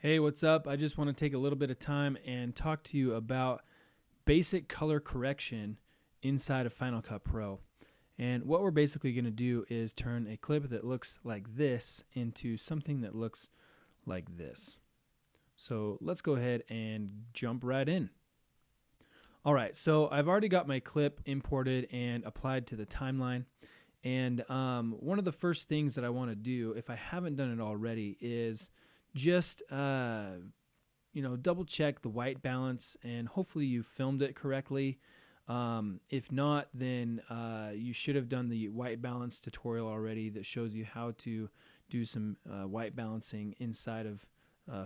Hey, what's up? I just want to take a little bit of time and talk to you about basic color correction inside of Final Cut Pro. And what we're basically going to do is turn a clip that looks like this into something that looks like this. So let's go ahead and jump right in. All right, so I've already got my clip imported and applied to the timeline. And one of the first things that I want to do, if I haven't done it already, is just double check the white balance, and hopefully you filmed it correctly. If not, then you should have done the white balance tutorial already that shows you how to do some white balancing inside of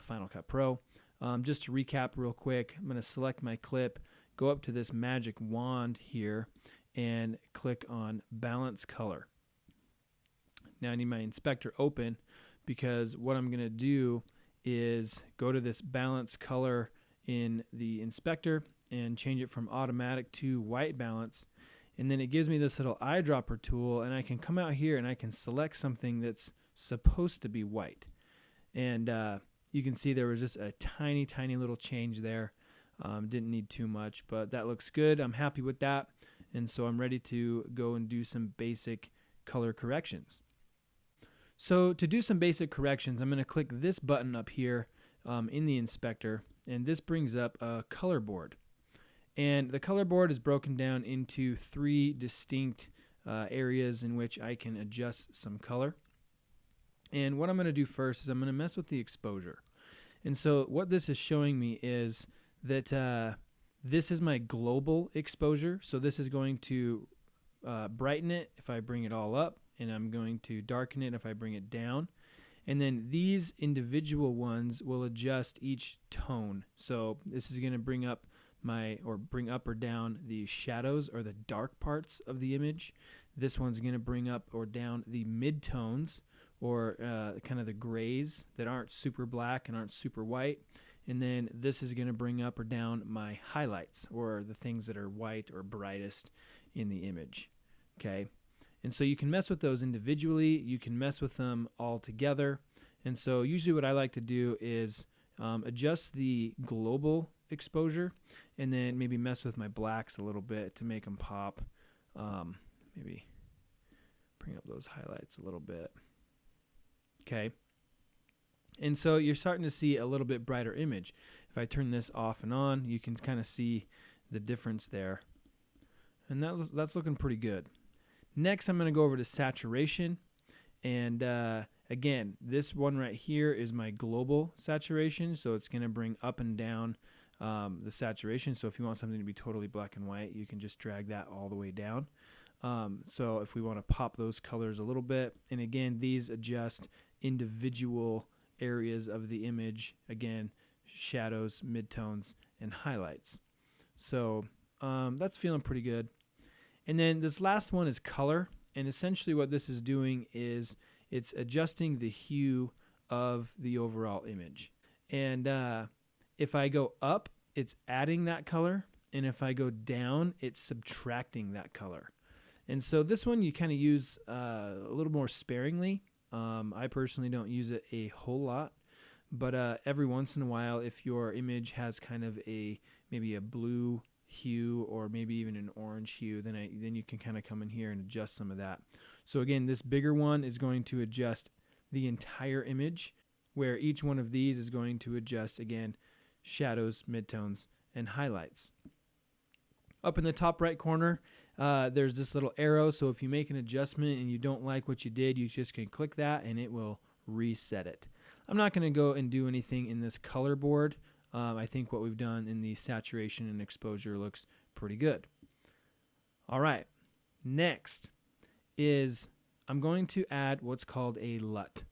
Final Cut Pro. Just to recap real quick, I'm going to select my clip, go up to this magic wand here, and click on Balance Color. Now I need my inspector open because what I'm going to do is go to this balance color in the inspector and change it from automatic to white balance, and then it gives me this little eyedropper tool, and I can come out here and I can select something that's supposed to be white. And you can see there was just a tiny little change there. Didn't need too much, but that looks good. I'm happy with that, and so I'm ready to go and do some basic color corrections. So to do some basic corrections, I'm going to click this button up here in the inspector, and this brings up a color board. And the color board is broken down into three distinct areas in which I can adjust some color. And what I'm going to do first is I'm going to mess with the exposure. And so what this is showing me is that this is my global exposure. So this is going to brighten it if I bring it all up, and I'm going to darken it if I bring it down. And then these individual ones will adjust each tone. So this is going to bring up bring up or down the shadows or the dark parts of the image. This one's going to bring up or down the midtones, or kind of the grays that aren't super black and aren't super white. And then this is going to bring up or down my highlights, or the things that are white or brightest in the image. Okay. And so you can mess with those individually, you can mess with them all together. And so usually what I like to do is adjust the global exposure, and then maybe mess with my blacks a little bit to make them pop. Maybe bring up those highlights a little bit. Okay. And so you're starting to see a little bit brighter image. If I turn this off and on, you can kind of see the difference there. And that's looking pretty good. Next, I'm going to go over to saturation. And again, this one right here is my global saturation. So it's going to bring up and down the saturation. So if you want something to be totally black and white, you can just drag that all the way down. So if we want to pop those colors a little bit, and again, these adjust individual areas of the image, again, shadows, midtones, and highlights. So that's feeling pretty good. And then this last one is color, and essentially what this is doing is it's adjusting the hue of the overall image. And if I go up, it's adding that color, and if I go down, it's subtracting that color. And so this one you kind of use a little more sparingly. I personally don't use it a whole lot, but every once in a while, if your image has kind of maybe a blue hue or maybe even an orange hue, then you can kind of come in here and adjust some of that. So again, this bigger one is going to adjust the entire image, where each one of these is going to adjust, again, shadows, midtones, and highlights. Up in the top right corner, there's this little arrow, so if you make an adjustment and you don't like what you did, you just can click that and it will reset it. I'm not going to go and do anything in this color board. I think what we've done in the saturation and exposure looks pretty good. All right, next is I'm going to add what's called a LUT.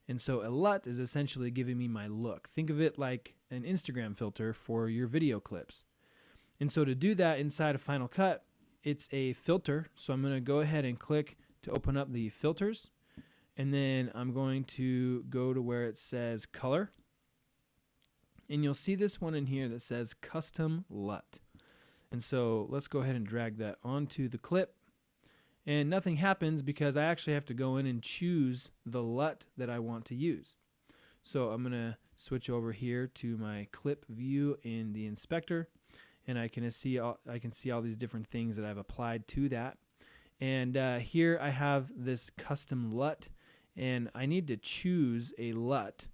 And so a LUT is essentially giving me my look. Think of it like an Instagram filter for your video clips. And so to do that inside of Final Cut, it's a filter. So I'm going to go ahead and click to open up the filters. And then I'm going to go to where it says color. And you'll see this one in here that says custom LUT. And so let's go ahead and drag that onto the clip. And nothing happens because I actually have to go in and choose the LUT that I want to use. So I'm going to switch over here to my clip view in the inspector, and I can see all these different things that I've applied to that. And here I have this custom LUT, and I need to choose a LUT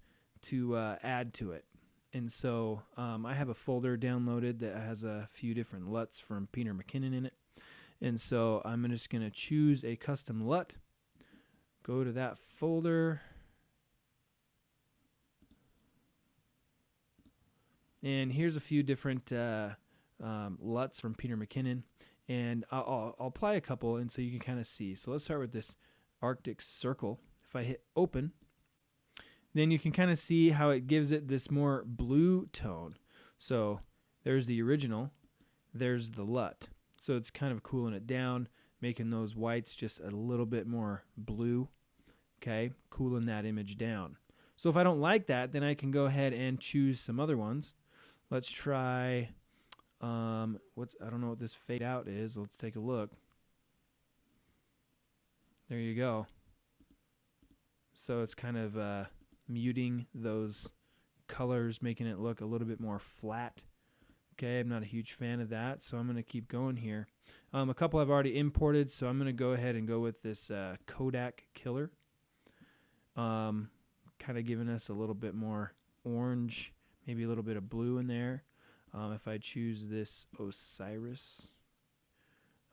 to add to it. And so I have a folder downloaded that has a few different LUTs from Peter McKinnon in it. And so I'm just going to choose a custom LUT, go to that folder, and here's a few different LUTs from Peter McKinnon. And I'll apply a couple, and so you can kind of see. So let's start with this Arctic Circle. If I hit open, then you can kind of see how it gives it this more blue tone. So there's the original, there's the LUT. So it's kind of cooling it down, making those whites just a little bit more blue, okay, cooling that image down. So if I don't like that, then I can go ahead and choose some other ones. Let's try, I don't know what this fade out is. Let's take a look. There you go. So it's kind of muting those colors, making it look a little bit more flat. Okay, I'm not a huge fan of that, so I'm going to keep going here. A couple I've already imported, so I'm going to go ahead and go with this Kodak Killer. Kind of giving us a little bit more orange, maybe a little bit of blue in there. If I choose this Osiris,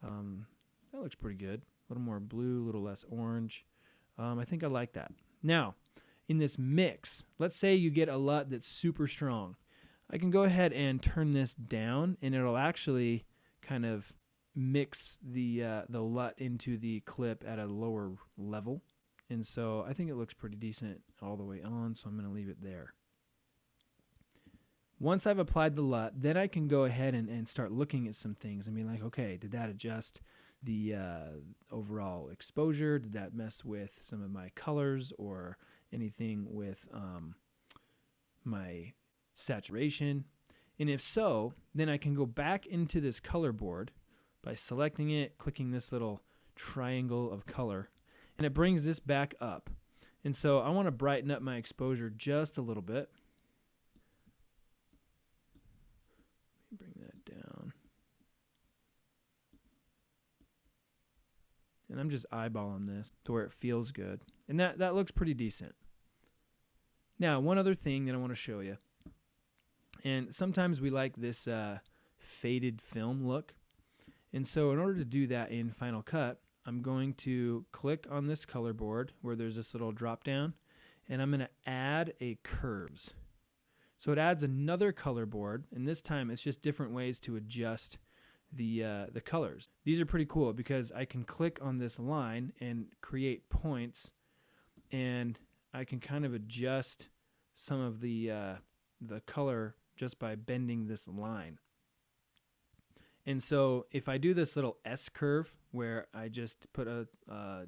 that looks pretty good. A little more blue, a little less orange. I think I like that. Now, in this mix, let's say you get a LUT that's super strong. I can go ahead and turn this down, and it'll actually kind of mix the LUT into the clip at a lower level. And so I think it looks pretty decent all the way on, so I'm going to leave it there. Once I've applied the LUT, then I can go ahead and start looking at some things and be like, okay, did that adjust the overall exposure? Did that mess with some of my colors or anything with my saturation? And if so, then I can go back into this color board by selecting it, clicking this little triangle of color, and it brings this back up. And so I want to brighten up my exposure just a little bit. Bring that down. And I'm just eyeballing this to where it feels good. And that looks pretty decent. Now, one other thing that I want to show you. And sometimes we like this faded film look. And so in order to do that in Final Cut, I'm going to click on this color board where there's this little drop down, and I'm going to add a curves. So it adds another color board, and this time it's just different ways to adjust the colors. These are pretty cool because I can click on this line and create points, and I can kind of adjust some of the color just by bending this line. And so if I do this little S curve where I just put a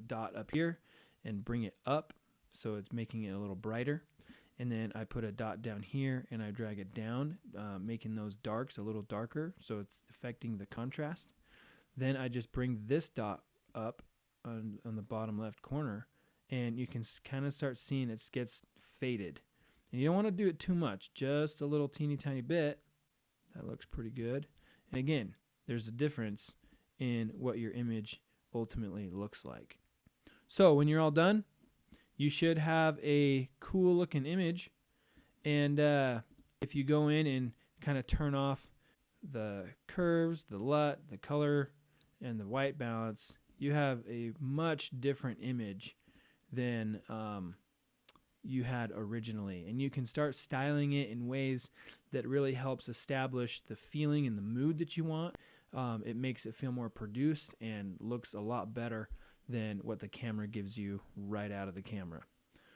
dot up here and bring it up so it's making it a little brighter, and then I put a dot down here and I drag it down, making those darks a little darker so it's affecting the contrast. Then I just bring this dot up on the bottom left corner, and you can kind of start seeing it gets faded. And you don't want to do it too much, just a little teeny tiny bit. That looks pretty good. And again, there's a difference in what your image ultimately looks like. So when you're all done, you should have a cool looking image. And if you go in and kind of turn off the curves, the LUT, the color, and the white balance, you have a much different image than you had originally. And you can start styling it in ways that really helps establish the feeling and the mood that you want. It makes it feel more produced and looks a lot better than what the camera gives you right out of the camera.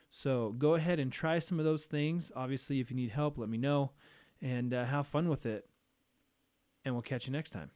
So go ahead and try some of those things. Obviously, if you need help, let me know, and have fun with it. And we'll catch you next time.